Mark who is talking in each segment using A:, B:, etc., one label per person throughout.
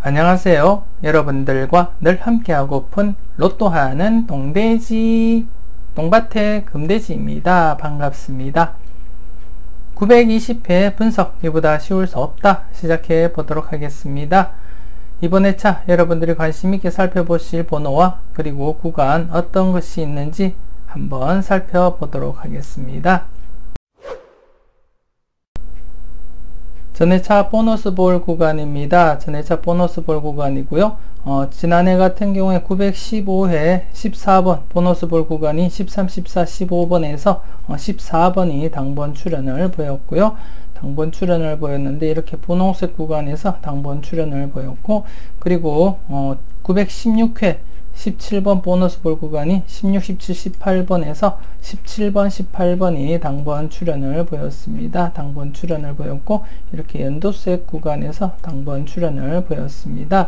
A: 안녕하세요. 여러분들과 늘 함께하고픈 로또 하는 동돼지 똥밭의 금돼지입니다. 반갑습니다. 920회 분석 이보다 쉬울 수 없다 시작해 보도록 하겠습니다. 이번 회차 여러분들이 관심있게 살펴보실 번호와 그리고 구간 어떤 것이 있는지 한번 살펴보도록 하겠습니다. 전회차 보너스 볼 구간입니다. 전회차 보너스 볼 구간이고요. 지난해 같은 경우에 915회 14번 보너스 볼 구간이 13, 14, 15번에서 14번이 당번 출현을 보였고요. 당번 출현을 보였는데 이렇게 분홍색 구간에서 당번 출현을 보였고, 그리고 916회 17번 보너스 볼 구간이 16, 17, 18번에서 17번, 18번이 당번 출현을 보였습니다. 당번 출현을 보였고, 이렇게 연도색 구간에서 당번 출현을 보였습니다.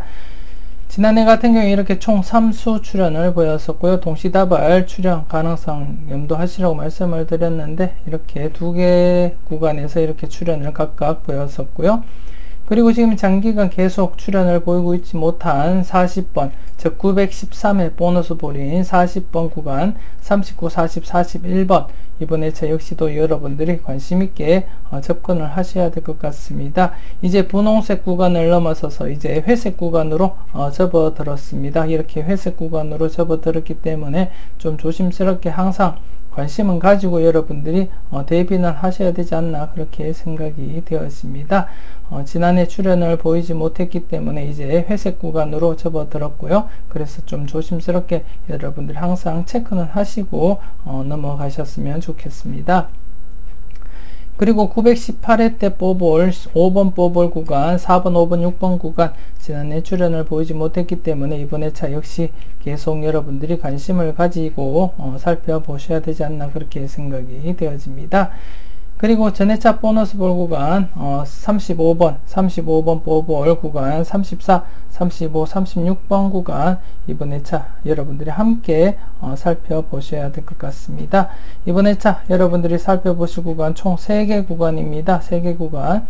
A: 지난해 같은 경우에 이렇게 총 3수 출현을 보였었고요. 동시다발 출현 가능성 염두하시라고 말씀을 드렸는데 이렇게 두 개 구간에서 이렇게 출현을 각각 보였었고요. 그리고 지금 장기간 계속 출현을 보이고 있지 못한 40번, 즉 913회 보너스 볼인 40번 구간, 39, 40, 41번 이번 회차 역시도 여러분들이 관심있게 접근을 하셔야 될 것 같습니다. 이제 분홍색 구간을 넘어서서 이제 회색 구간으로 접어들었습니다. 이렇게 회색 구간으로 접어들었기 때문에 좀 조심스럽게 항상 관심은 가지고 여러분들이 대비는 하셔야 되지 않나 그렇게 생각이 되었습니다. 지난해 출현을 보이지 못했기 때문에 이제 회색 구간으로 접어들었고요. 그래서 좀 조심스럽게 여러분들이 항상 체크는 하시고 넘어가셨으면 좋겠습니다. 그리고 918회 때 뽑을 5번 뽑을 구간, 4번, 5번, 6번 구간 지난해 출현을 보이지 못했기 때문에 이번 회차 역시 계속 여러분들이 관심을 가지고 살펴보셔야 되지 않나 그렇게 생각이 되어집니다. 그리고 전회차 보너스 볼 구간 35번 뽑을 구간, 34, 35, 36번 구간 이번 회차 여러분들이 함께 살펴보셔야 될 것 같습니다. 이번 회차 여러분들이 살펴보실 구간 총 3개 구간입니다. 3개 구간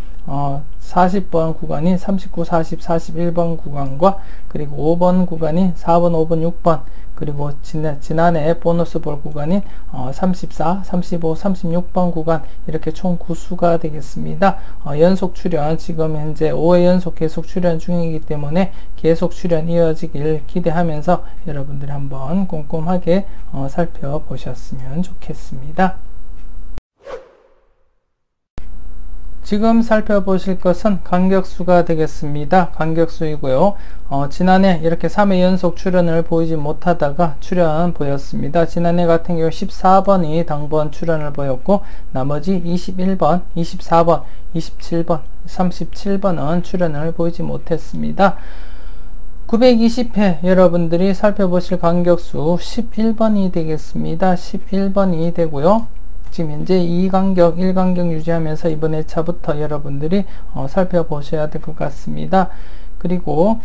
A: 40번 구간인 39, 40, 41번 구간과 그리고 5번 구간인 4번, 5번, 6번 그리고 지난해 보너스 볼 구간인 34, 35, 36번 구간 이렇게 총 9수가 되겠습니다. 연속 출현 지금 현재 5회 연속 계속 출현 중이기 때문에 계속 출현 이어지길 기대하면서 여러분들이 한번 꼼꼼하게 살펴보셨으면 좋겠습니다. 지금 살펴보실 것은 간격수가 되겠습니다. 간격수이고요. 지난해 이렇게 3회 연속 출현을 보이지 못하다가 출현 보였습니다. 지난해 같은 경우 14번이 당번 출현을 보였고 나머지 21번, 24번, 27번, 37번은 출현을 보이지 못했습니다. 920회 여러분들이 살펴보실 간격수 11번이 되겠습니다. 11번이 되고요. 지금 현재 2간격, 1간격 유지하면서 이번 회차부터 여러분들이 살펴보셔야 될 것 같습니다. 그리고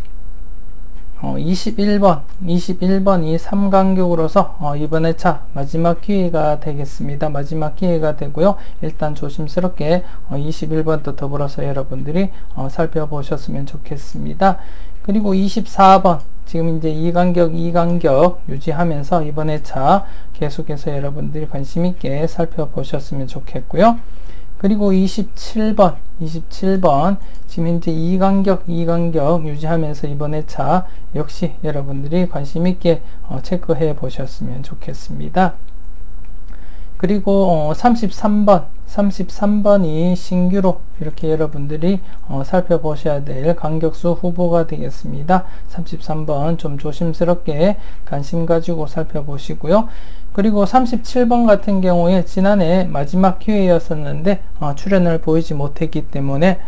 A: 21번이 3간격으로서 이번 회차 마지막 기회가 되겠습니다. 마지막 기회가 되고요. 일단 조심스럽게 21번도 더불어서 여러분들이 살펴보셨으면 좋겠습니다. 그리고 24번 지금 이제 2간격 유지하면서 이번 회차 계속해서 여러분들이 관심있게 살펴보셨으면 좋겠고요. 그리고 27번 지금 현재 2간격 유지하면서 이번 회차 역시 여러분들이 관심있게 체크해 보셨으면 좋겠습니다. 그리고 33번이 신규로 이렇게 여러분들이 살펴보셔야 될 간격수 후보가 되겠습니다. 33번 좀 조심스럽게 관심 가지고 살펴보시고요. 그리고 37번 같은 경우에 지난해 마지막 기회였었는데 출현을 보이지 못했기 때문에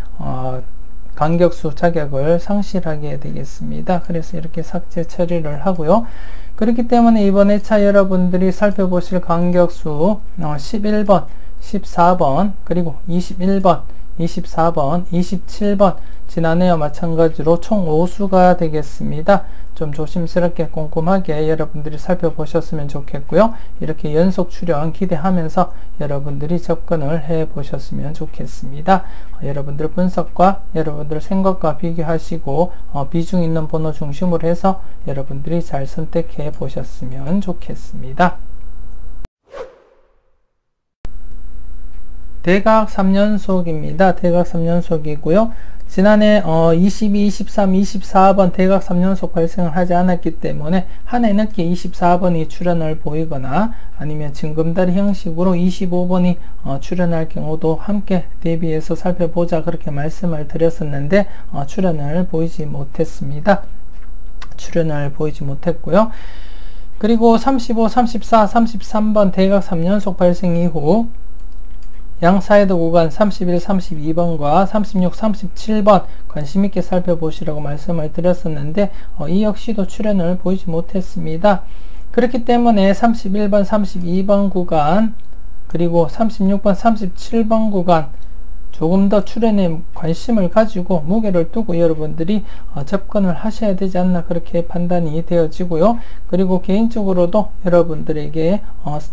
A: 간격수 자격을 상실하게 되겠습니다. 그래서 이렇게 삭제 처리를 하고요. 그렇기 때문에 이번 회차 여러분들이 살펴보실 간격수 11번, 14번, 그리고 21번 24번, 27번 지난해와 마찬가지로 총 5수가 되겠습니다. 좀 조심스럽게 꼼꼼하게 여러분들이 살펴보셨으면 좋겠고요. 이렇게 연속 출연 기대하면서 여러분들이 접근을 해 보셨으면 좋겠습니다. 여러분들 분석과 여러분들 생각과 비교하시고 비중 있는 번호 중심으로 해서 여러분들이 잘 선택해 보셨으면 좋겠습니다. 대각 3연속입니다. 대각 3연속이고요. 지난해 22, 23, 24번 대각 3연속 발생을 하지 않았기 때문에 한 해 늦게 24번이 출현을 보이거나 아니면 징검다리 형식으로 25번이 출현할 경우도 함께 대비해서 살펴보자 그렇게 말씀을 드렸었는데 출현을 보이지 못했습니다. 출현을 보이지 못했고요. 그리고 35, 34, 33번 대각 3연속 발생 이후 양사이드 구간 31, 32번과 36, 37번 관심있게 살펴보시라고 말씀을 드렸었는데 이 역시도 출현을 보이지 못했습니다. 그렇기 때문에 31번, 32번 구간 그리고 36번, 37번 구간 조금 더 출현에 관심을 가지고 무게를 두고 여러분들이 접근을 하셔야 되지 않나 그렇게 판단이 되어지고요. 그리고 개인적으로도 여러분들에게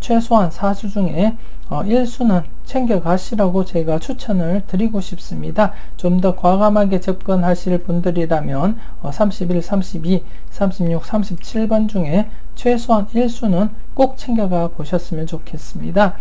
A: 최소한 4수 중에 1수는 챙겨가시라고 제가 추천을 드리고 싶습니다. 좀 더 과감하게 접근하실 분들이라면 31, 32, 36, 37번 중에 최소한 1수는 꼭 챙겨가 보셨으면 좋겠습니다.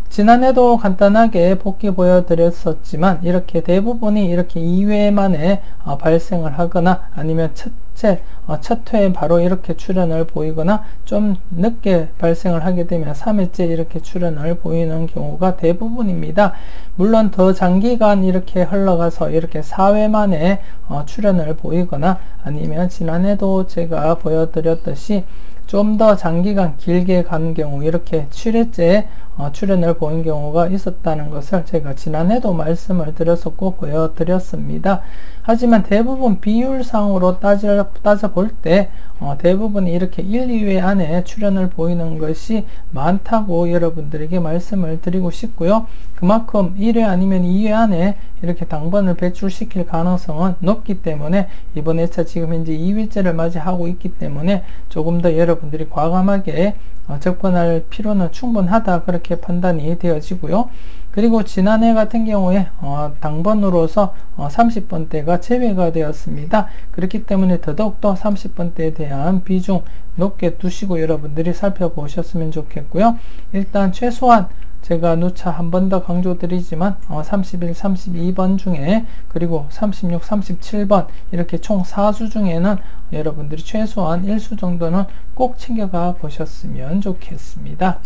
A: 지난해도 간단하게 복귀 보여드렸었지만 이렇게 대부분이 이렇게 2회 만에 발생을 하거나 아니면 첫 회에 바로 이렇게 출현을 보이거나 좀 늦게 발생을 하게 되면 3회째 이렇게 출현을 보이는 경우가 대부분입니다. 물론 더 장기간 이렇게 흘러가서 이렇게 4회 만에 출현을 보이거나 아니면 지난해도 제가 보여드렸듯이 좀 더 장기간 길게 간 경우 이렇게 7회째 출현을 보인 경우가 있었다는 것을 제가 지난해도 말씀을 드렸었고 보여드렸습니다. 하지만 대부분 비율상으로 따져볼 때 대부분 이렇게 1, 2회 안에 출현을 보이는 것이 많다고 여러분들에게 말씀을 드리고 싶고요. 그만큼 1회 아니면 2회 안에 이렇게 당번을 배출시킬 가능성은 높기 때문에 이번 회차 지금 현재 2회째를 맞이하고 있기 때문에 조금 더 여러분들이 과감하게 접근할 필요는 충분하다 그렇게 판단이 되어지고요. 그리고 지난해 같은 경우에 당번으로서 30번대가 제외가 되었습니다. 그렇기 때문에 더더욱더 30번대에 대한 비중 높게 두시고 여러분들이 살펴보셨으면 좋겠고요. 일단 최소한 제가 누차 한 번 더 강조드리지만 31, 32번 중에 그리고 36, 37번 이렇게 총 4수 중에는 여러분들이 최소한 1수 정도는 꼭 챙겨가 보셨으면 좋겠습니다.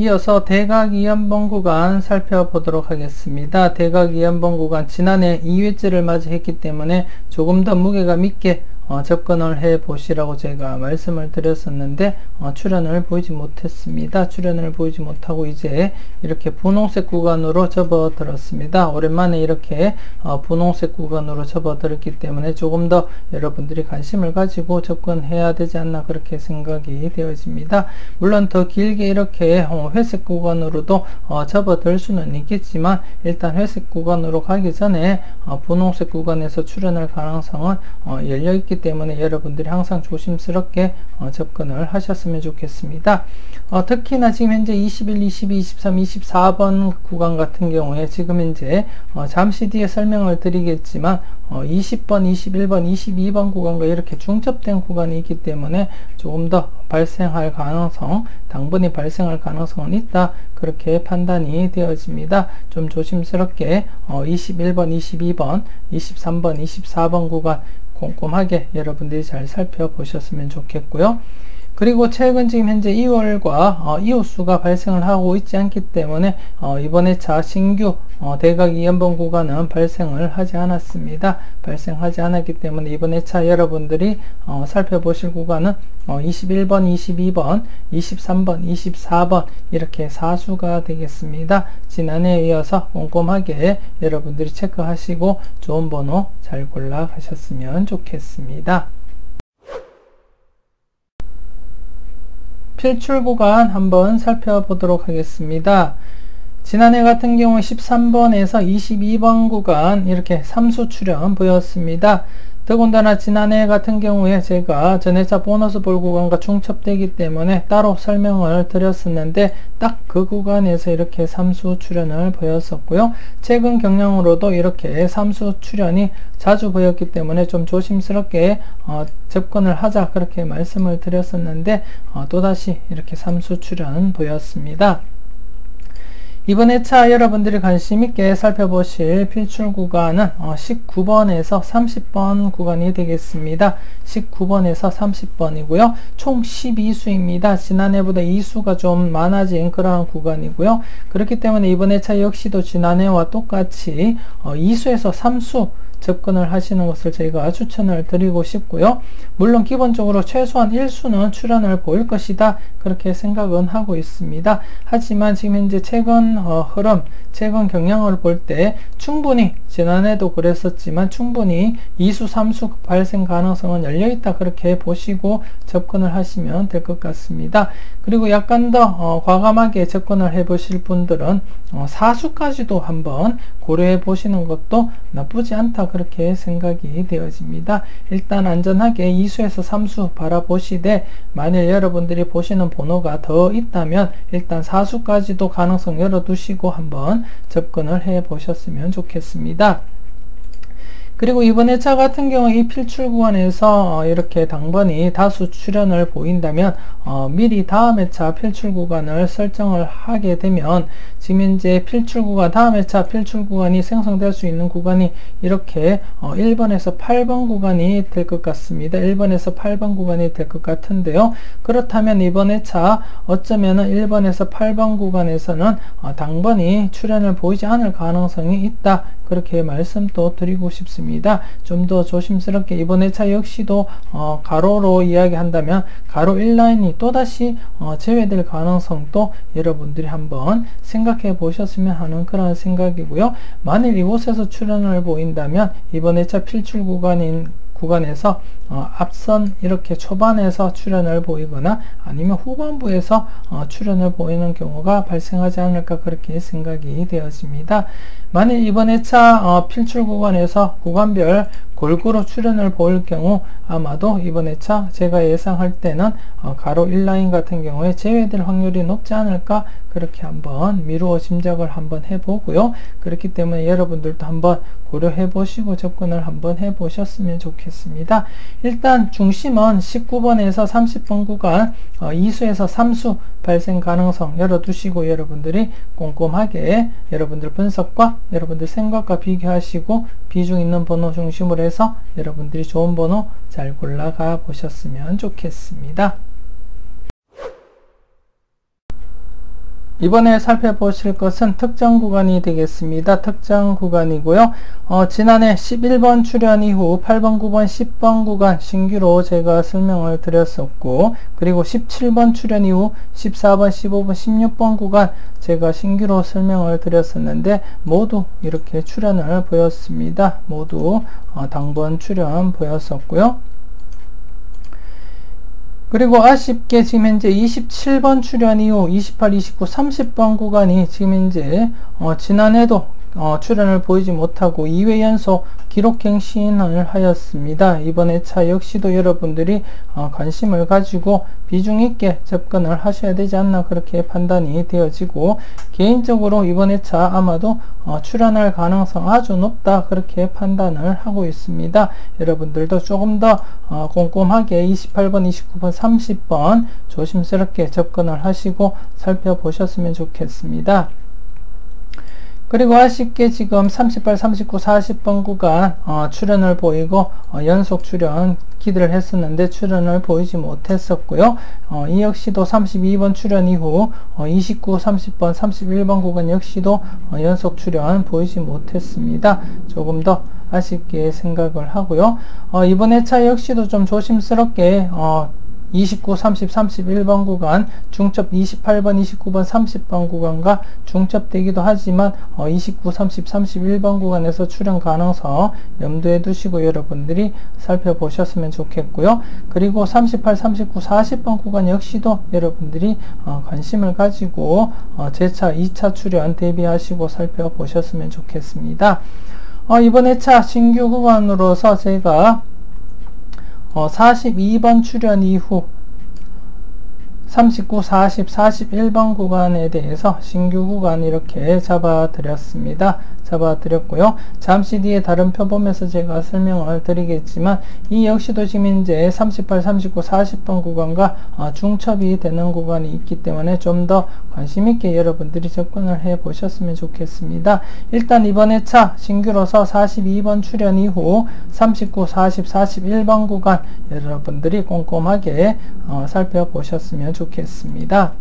A: 이어서 대각 2연번 구간 살펴보도록 하겠습니다. 대각 2연번 구간 지난해 2회째를 맞이했기 때문에 조금 더 무게가 있게 접근을 해 보시라고 제가 말씀을 드렸었는데 출현을 보이지 못했습니다. 출현을 보이지 못하고 이제 이렇게 분홍색 구간으로 접어들었습니다. 오랜만에 이렇게 분홍색 구간으로 접어들었기 때문에 조금 더 여러분들이 관심을 가지고 접근해야 되지 않나 그렇게 생각이 되어집니다. 물론 더 길게 이렇게 회색 구간으로도 접어들 수는 있겠지만 일단 회색 구간으로 가기 전에 분홍색 구간에서 출현할 가능성은 열려있기 때문에 여러분들이 항상 조심스럽게 접근을 하셨으면 좋겠습니다. 특히나 지금 현재 21, 22, 23, 24번 구간 같은 경우에 지금 현재 잠시 뒤에 설명을 드리겠지만 20번, 21번, 22번 구간과 이렇게 중첩된 구간이 있기 때문에 조금 더 발생할 가능성, 당분이 발생할 가능성은 있다 그렇게 판단이 되어집니다. 좀 조심스럽게 21번, 22번, 23번, 24번 구간 꼼꼼하게 여러분들이 잘 살펴보셨으면 좋겠고요. 그리고 최근 지금 현재 2월과 이호수가 발생을 하고 있지 않기 때문에 이번 회차 신규 대각 2연번 구간은 발생을 하지 않았습니다. 발생하지 않았기 때문에 이번 회차 여러분들이 살펴보실 구간은 21번, 22번, 23번, 24번 이렇게 4수가 되겠습니다. 지난해에 이어서 꼼꼼하게 여러분들이 체크하시고 좋은 번호 잘 골라 가셨으면 좋겠습니다. 필출 구간 한번 살펴보도록 하겠습니다. 지난해 같은 경우에 13번에서 22번 구간 이렇게 삼수 출현 보였습니다. 더군다나 지난해 같은 경우에 제가 전회차 보너스 볼 구간과 중첩되기 때문에 따로 설명을 드렸었는데 딱 그 구간에서 이렇게 삼수 출현을 보였었고요. 최근 경향으로도 이렇게 삼수 출현이 자주 보였기 때문에 좀 조심스럽게 접근을 하자 그렇게 말씀을 드렸었는데 또다시 이렇게 삼수 출현 보였습니다. 이번 회차 여러분들이 관심 있게 살펴보실 필출 구간은 19번에서 30번 구간이 되겠습니다. 19번에서 30번이고요. 총 12수입니다. 지난해보다 2수가 좀 많아진 그러한 구간이고요. 그렇기 때문에 이번 회차 역시도 지난해와 똑같이 2수에서 3수 접근을 하시는 것을 저희가 추천을 드리고 싶고요. 물론 기본적으로 최소한 1수는 출현을 보일 것이다 그렇게 생각은 하고 있습니다. 하지만 지금 현재 최근 흐름, 최근 경향을 볼 때 충분히 지난해도 그랬었지만 충분히 2수, 3수 발생 가능성은 열려있다 그렇게 보시고 접근을 하시면 될 것 같습니다. 그리고 약간 더 과감하게 접근을 해 보실 분들은 4수까지도 한번 고려해 보시는 것도 나쁘지 않다 그렇게 생각이 되어집니다. 일단 안전하게 2수에서 3수 바라보시되 만일 여러분들이 보시는 번호가 더 있다면 일단 4수까지도 가능성 열어두시고 한번 접근을 해 보셨으면 좋겠습니다. 그리고 이번 회차 같은 경우 이 필출 구간에서 이렇게 당번이 다수 출현을 보인다면 미리 다음 회차 필출 구간을 설정을 하게 되면 지금 현재 필출 구간, 다음 회차 필출 구간이 생성될 수 있는 구간이 이렇게 1번에서 8번 구간이 될 것 같습니다. 1번에서 8번 구간이 될 것 같은데요. 그렇다면 이번 회차 어쩌면은 1번에서 8번 구간에서는 당번이 출현을 보이지 않을 가능성이 있다. 그렇게 말씀도 드리고 싶습니다. 좀 더 조심스럽게 이번 회차 역시도 가로로 이야기한다면 가로 1라인이 또다시 제외될 가능성도 여러분들이 한번 생각해 보셨으면 하는 그런 생각이고요. 만일 이곳에서 출현을 보인다면 이번 회차 필출 구간에서 앞선 이렇게 초반에서 출현을 보이거나 아니면 후반부에서 출현을 보이는 경우가 발생하지 않을까 그렇게 생각이 되어집니다. 만일 이번 회차 필출 구간에서 구간별 골고루 출현을 보일 경우 아마도 이번 회차 제가 예상할 때는 가로 1라인 같은 경우에 제외될 확률이 높지 않을까 그렇게 한번 미루어 짐작을 한번 해보고요. 그렇기 때문에 여러분들도 한번 고려해 보시고 접근을 한번 해 보셨으면 좋겠습니다. 일단 중심은 19번에서 30번 구간 2수에서 3수 발생 가능성 열어두시고 여러분들이 꼼꼼하게 여러분들 분석과 여러분들 생각과 비교하시고 비중 있는 번호 중심으로 해서 여러분들이 좋은 번호 잘 골라가 보셨으면 좋겠습니다. 이번에 살펴보실 것은 특정 구간이 되겠습니다. 특정 구간이고요. 지난해 11번 출현 이후 8번, 9번, 10번 구간 신규로 제가 설명을 드렸었고 그리고 17번 출현 이후 14번, 15번, 16번 구간 제가 신규로 설명을 드렸었는데 모두 이렇게 출현을 보였습니다. 모두 당번 출현 보였었고요. 그리고 아쉽게 지금 현재 27번 출현 이후 28, 29, 30번 구간이 지금 현재 지난해도 출현을 보이지 못하고 2회 연속 기록갱신을 하였습니다. 이번 회차 역시도 여러분들이 관심을 가지고 비중 있게 접근을 하셔야 되지 않나 그렇게 판단이 되어지고 개인적으로 이번 회차 아마도 출현할 가능성 아주 높다 그렇게 판단을 하고 있습니다. 여러분들도 조금 더 꼼꼼하게 28번, 29번, 30번 조심스럽게 접근을 하시고 살펴보셨으면 좋겠습니다. 그리고 아쉽게 지금 38, 39, 40번 구간 출현을 보이고 연속 출현 기대를 했었는데 출현을 보이지 못했었고요. 이 역시도 32번 출현 이후 29, 30번, 31번 구간 역시도 연속 출현 보이지 못했습니다. 조금 더 아쉽게 생각을 하고요. 이번 회차 역시도 좀 조심스럽게 29, 30, 31번 구간 중첩 28번, 29번, 30번 구간과 중첩되기도 하지만 29, 30, 31번 구간에서 출현 가능성 염두에 두시고 여러분들이 살펴보셨으면 좋겠고요. 그리고 38, 39, 40번 구간 역시도 여러분들이 관심을 가지고 재차 2차 출현 대비하시고 살펴보셨으면 좋겠습니다. 이번 회차 신규 구간으로서 제가 42번 출현 이후 39, 40, 41번 구간에 대해서 신규 구간 이렇게 잡아드렸습니다. 잡아드렸고요. 잠시 뒤에 다른 표 보면서 제가 설명을 드리겠지만 이 역시도 지금 이제 38, 39, 40번 구간과 중첩이 되는 구간이 있기 때문에 좀 더 관심있게 여러분들이 접근을 해 보셨으면 좋겠습니다. 일단 이번 회차 신규로서 42번 출현 이후 39, 40, 41번 구간 여러분들이 꼼꼼하게 살펴보셨으면 좋겠습니다.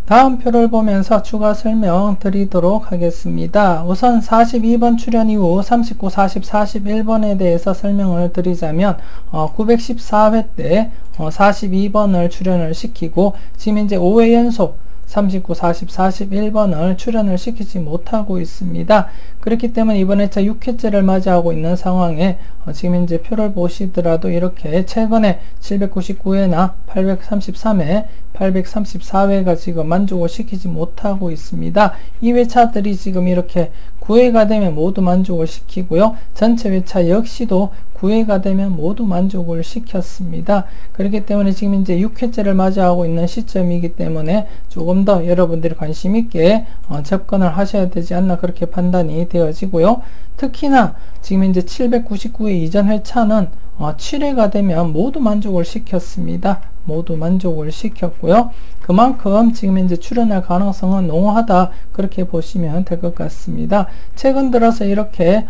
A: 다음 표를 보면서 추가 설명 드리도록 하겠습니다. 우선 42번 출현 이후 39, 40, 41번에 대해서 설명을 드리자면 914회 때 42번을 출현을 시키고 지금 이제 5회 연속 39, 40, 41번을 출현을 시키지 못하고 있습니다. 그렇기 때문에 이번 회차 6회째를 맞이하고 있는 상황에 지금 이제 표를 보시더라도 이렇게 최근에 799회나 833회, 834회가 지금 만족을 시키지 못하고 있습니다. 이 회차들이 지금 이렇게 9회가 되면 모두 만족을 시키고요. 전체 회차 역시도 9회가 되면 모두 만족을 시켰습니다. 그렇기 때문에 지금 이제 6회째를 맞이하고 있는 시점이기 때문에 조금 더 여러분들이 관심 있게 접근을 하셔야 되지 않나 그렇게 판단이 되어지고요. 특히나 지금 이제 799회 이전 회차는 7회가 되면 모두 만족을 시켰습니다. 모두 만족을 시켰고요. 그만큼 지금 이제 출현할 가능성은 농후하다 그렇게 보시면 될 것 같습니다. 최근 들어서 이렇게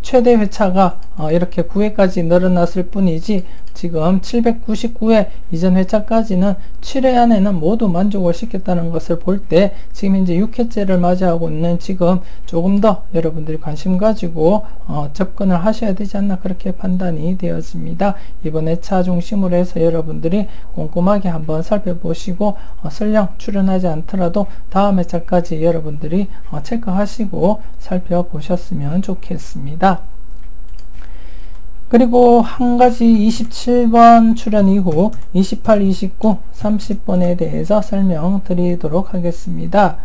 A: 최대 회차가 이렇게 9회까지 늘어났을 뿐이지 지금 799회 이전 회차까지는 7회 안에는 모두 만족을 시켰다는 것을 볼 때 지금 이제 6회째를 맞이하고 있는 지금 조금 더 여러분들이 관심 가지고 접근을 하셔야 되지 않나 그렇게 판단이 되어집니다. 이번 회차 중심으로 해서 여러분들이 꼼꼼하게 한번 살펴보시고 설령 출연하지 않더라도 다음 회차까지 여러분들이 체크하시고 살펴보셨으면 좋겠습니다. 그리고 한 가지 27번 출현 이후 28, 29, 30번에 대해서 설명드리도록 하겠습니다.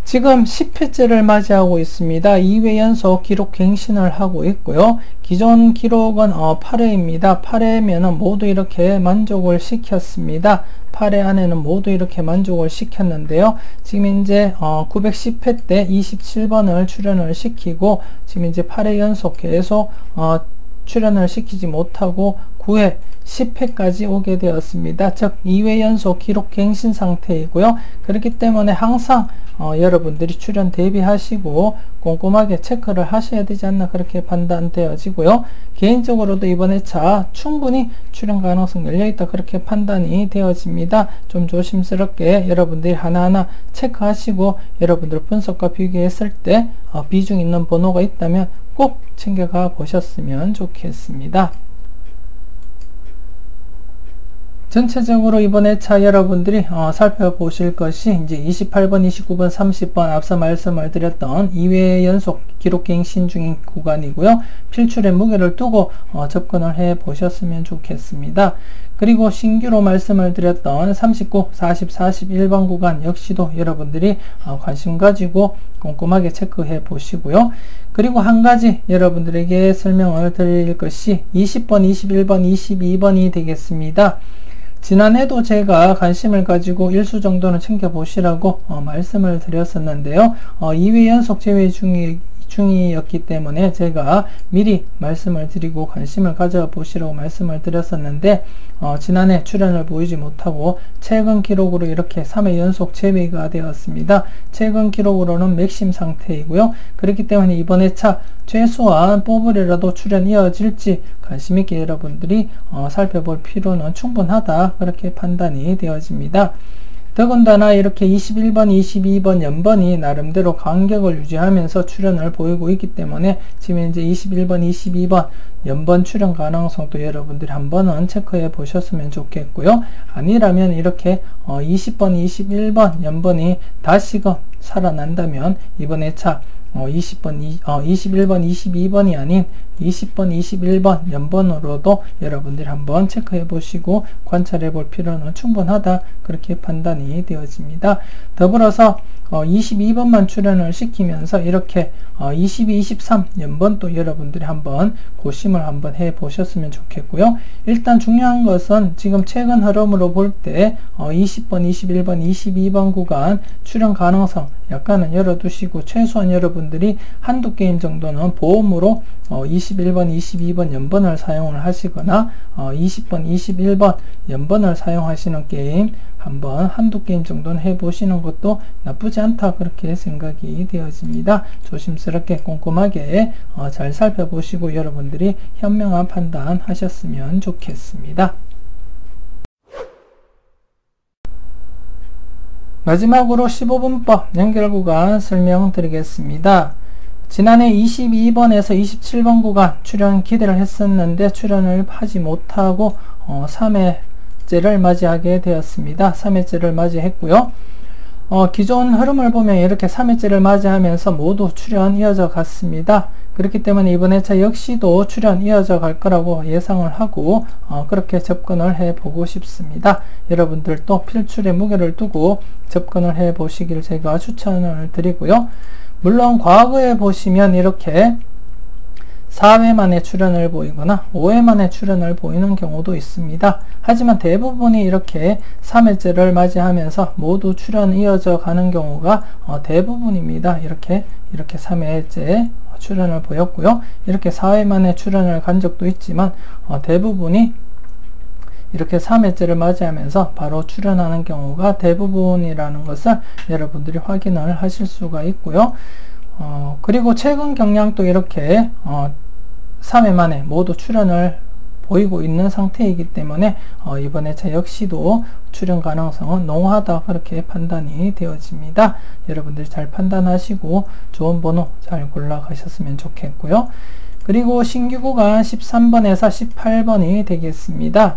A: 지금 10회째를 맞이하고 있습니다. 2회 연속 기록 갱신을 하고 있고요. 기존 기록은 8회입니다. 8회면은 모두 이렇게 만족을 시켰습니다. 8회 안에는 모두 이렇게 만족을 시켰는데요. 지금 이제 910회 때 27번을 출연을 시키고 지금 이제 8회 연속 계속 출연을 시키지 못하고 9회, 10회까지 오게 되었습니다. 즉 2회 연속 기록 갱신 상태이고요. 그렇기 때문에 항상 여러분들이 출연 대비하시고 꼼꼼하게 체크를 하셔야 되지 않나 그렇게 판단되어지고요. 개인적으로도 이번 회차 충분히 출연 가능성 열려있다 그렇게 판단이 되어집니다. 좀 조심스럽게 여러분들이 하나하나 체크하시고 여러분들 분석과 비교했을 때 비중 있는 번호가 있다면 꼭 챙겨가 보셨으면 좋겠습니다. 전체적으로 이번 회차 여러분들이 살펴보실 것이 이제 28번, 29번, 30번 앞서 말씀을 드렸던 2회 연속 기록 갱신 중인 구간이고요. 필출의 무게를 두고 접근을 해 보셨으면 좋겠습니다. 그리고 신규로 말씀을 드렸던 39, 40, 41번 구간 역시도 여러분들이 관심 가지고 꼼꼼하게 체크해 보시고요. 그리고 한 가지 여러분들에게 설명을 드릴 것이 20번, 21번, 22번이 되겠습니다. 지난해도 제가 관심을 가지고 일수 정도는 챙겨보시라고 말씀을 드렸었는데요. 2회 연속 제외 중이었기 때문에 제가 미리 말씀을 드리고 관심을 가져보시라고 말씀을 드렸었는데 지난해 출연을 보이지 못하고 최근 기록으로 이렇게 3회 연속 제외가 되었습니다. 최근 기록으로는 맥심 상태이고요. 그렇기 때문에 이번 회차 최소한 뽑으려라도 출연 이어질지 관심있게 여러분들이 살펴볼 필요는 충분하다 그렇게 판단이 되어집니다. 더군다나 이렇게 21번, 22번 연번이 나름대로 간격을 유지하면서 출연을 보이고 있기 때문에 지금 이제 21번, 22번 연번 출연 가능성도 여러분들이 한번은 체크해 보셨으면 좋겠고요. 아니라면 이렇게 20번, 21번 연번이 다시금 살아난다면 이번 회차 21번, 22번이 아닌 20번, 21번 연번으로도 여러분들이 한번 체크해 보시고 관찰해 볼 필요는 충분하다, 그렇게 판단이 되어집니다. 더불어서 22번만 출연을 시키면서 이렇게 22, 23 연번도 여러분들이 한번 고심을 한번 해 보셨으면 좋겠고요. 일단 중요한 것은 지금 최근 흐름으로 볼 때 20번, 21번, 22번 구간 출연 가능성 약간은 열어두시고 최소한 여러분들이 한두 게임 정도는 보험으로 21번, 22번 연번을 사용을 하시거나 20번, 21번 연번을 사용하시는 게임 한번 한두 게임 정도는 해보시는 것도 나쁘지 않다, 그렇게 생각이 되어집니다. 조심스럽게 꼼꼼하게 잘 살펴보시고 여러분들이 현명한 판단 하셨으면 좋겠습니다. 마지막으로 15분법 연결 구간 설명드리겠습니다. 지난해 22번에서 27번 구간 출연 기대를 했었는데 출연을 하지 못하고 3회째를 맞이하게 되었습니다. 3회째를 맞이했고요. 기존 흐름을 보면 이렇게 3회째를 맞이하면서 모두 출연 이어져 갔습니다. 그렇기 때문에 이번 회차 역시도 출연 이어져 갈 거라고 예상을 하고 그렇게 접근을 해 보고 싶습니다. 여러분들도 필출의 무게를 두고 접근을 해 보시길 제가 추천을 드리고요. 물론 과거에 보시면 이렇게 4회 만에 출연을 보이거나 5회 만에 출연을 보이는 경우도 있습니다. 하지만 대부분이 이렇게 3회째를 맞이하면서 모두 출연 이어져 가는 경우가 대부분입니다. 이렇게 3회째 출연을 보였고요. 이렇게 4회 만에 출연을 간 적도 있지만 대부분이 이렇게 3회째를 맞이하면서 바로 출연하는 경우가 대부분이라는 것을 여러분들이 확인을 하실 수가 있고요. 그리고 최근 경향도 이렇게 3회 만에 모두 출연을 보이고 있는 상태이기 때문에 이번 회차 역시도 출연 가능성은 농후하다, 그렇게 판단이 되어집니다. 여러분들이 잘 판단하시고 좋은 번호 잘 골라 가셨으면 좋겠고요. 그리고 신규 구간 13번에서 18번이 되겠습니다.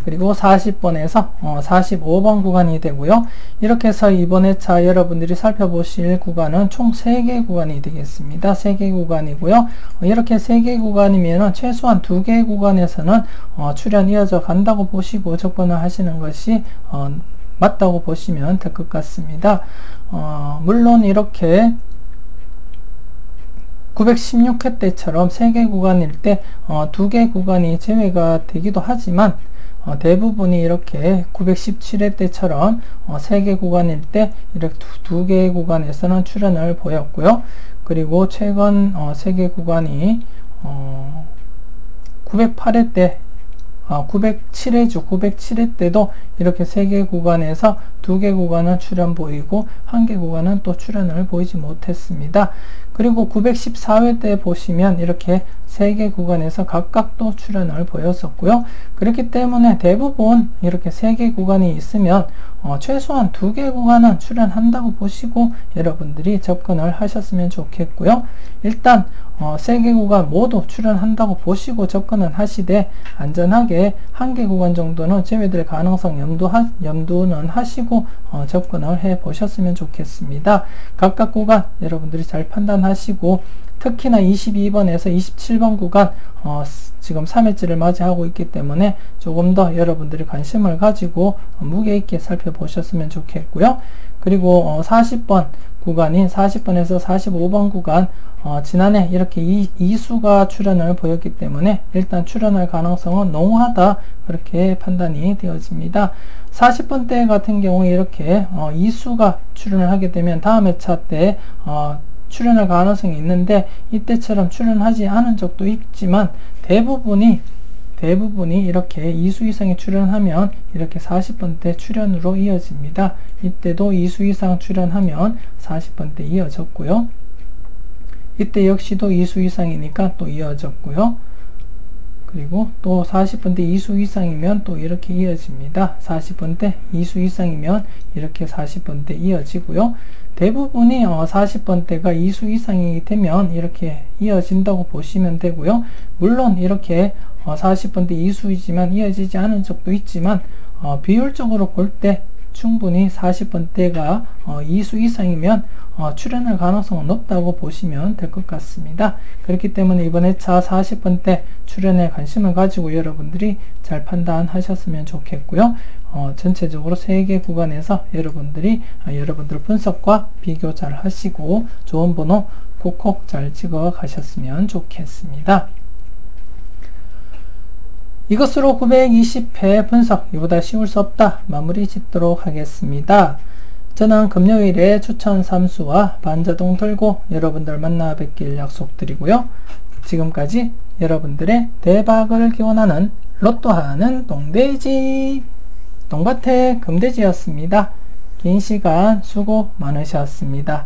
A: 그리고 40번에서 45번 구간이 되고요. 이렇게 해서 이번 회차 여러분들이 살펴보실 구간은 총 3개 구간이 되겠습니다. 3개 구간이고요. 이렇게 3개 구간이면 최소한 2개 구간에서는 출연 이어져 간다고 보시고 접근을 하시는 것이 맞다고 보시면 될 것 같습니다. 물론 이렇게 916회 때처럼 3개 구간일 때 2개 구간이 제외가 되기도 하지만 대부분이 이렇게 917회 때처럼 3개 구간일 때 이렇게 2개 구간에서는 출연을 보였고요. 그리고 최근 3개 구간이 908회 때 907회 때도 이렇게 3개 구간에서 2개 구간은 출연 보이고 1개 구간은 또 출연을 보이지 못했습니다. 그리고 914회 때 보시면 이렇게 3개 구간에서 각각 또 출연을 보였었고요. 그렇기 때문에 대부분 이렇게 3개 구간이 있으면 최소한 2개 구간은 출연한다고 보시고 여러분들이 접근을 하셨으면 좋겠고요. 일단 3개 구간 모두 출연한다고 보시고 접근은 하시되 안전하게 1개 구간 정도는 제외될 가능성 염두는 하시고 접근을 해 보셨으면 좋겠습니다. 각각 구간 여러분들이 잘 판단하시고 특히나 22번에서 27번 구간 지금 3회째를 맞이하고 있기 때문에 조금 더 여러분들이 관심을 가지고 무게 있게 살펴보셨으면 좋겠고요. 그리고 40번 구간인 40번에서 45번 구간 지난해 이렇게 이수가 출연을 보였기 때문에 일단 출연할 가능성은 농후하다, 그렇게 판단이 되어집니다. 40번 때 같은 경우에 이렇게 이수가 출연을 하게 되면 다음 회차 때 출연할 가능성이 있는데 이때처럼 출연하지 않은 적도 있지만 대부분이 이렇게 2수 이상이 출연하면 이렇게 40번 때 출연으로 이어집니다. 이때도 2수 이상 출연하면 40번 때 이어졌고요. 이때 역시도 2수 이상이니까 또 이어졌고요. 그리고 또 40번대 2수 이상이면 또 이렇게 이어집니다. 40번대 2수 이상이면 이렇게 40번대 이어지고요. 대부분이 40번대가 2수 이상이 되면 이렇게 이어진다고 보시면 되고요. 물론 이렇게 40번대 2수이지만 이어지지 않은 적도 있지만 비율적으로 볼 때 충분히 40번대가 2수 이상이면 출현할 가능성은 높다고 보시면 될 것 같습니다. 그렇기 때문에 이번 회차 40번대 출현에 관심을 가지고 여러분들이 잘 판단하셨으면 좋겠고요. 전체적으로 3개 구간에서 여러분들 분석과 비교 잘 하시고 좋은 번호 콕콕 잘 찍어 가셨으면 좋겠습니다. 이것으로 920회 분석, 이보다 쉬울 수 없다 마무리 짓도록 하겠습니다. 저는 금요일에 추천 3수와 반자동 들고 여러분들 만나 뵙길 약속드리고요. 지금까지 여러분들의 대박을 기원하는 로또하는 동돼지 동밭의 금돼지였습니다. 긴 시간 수고 많으셨습니다.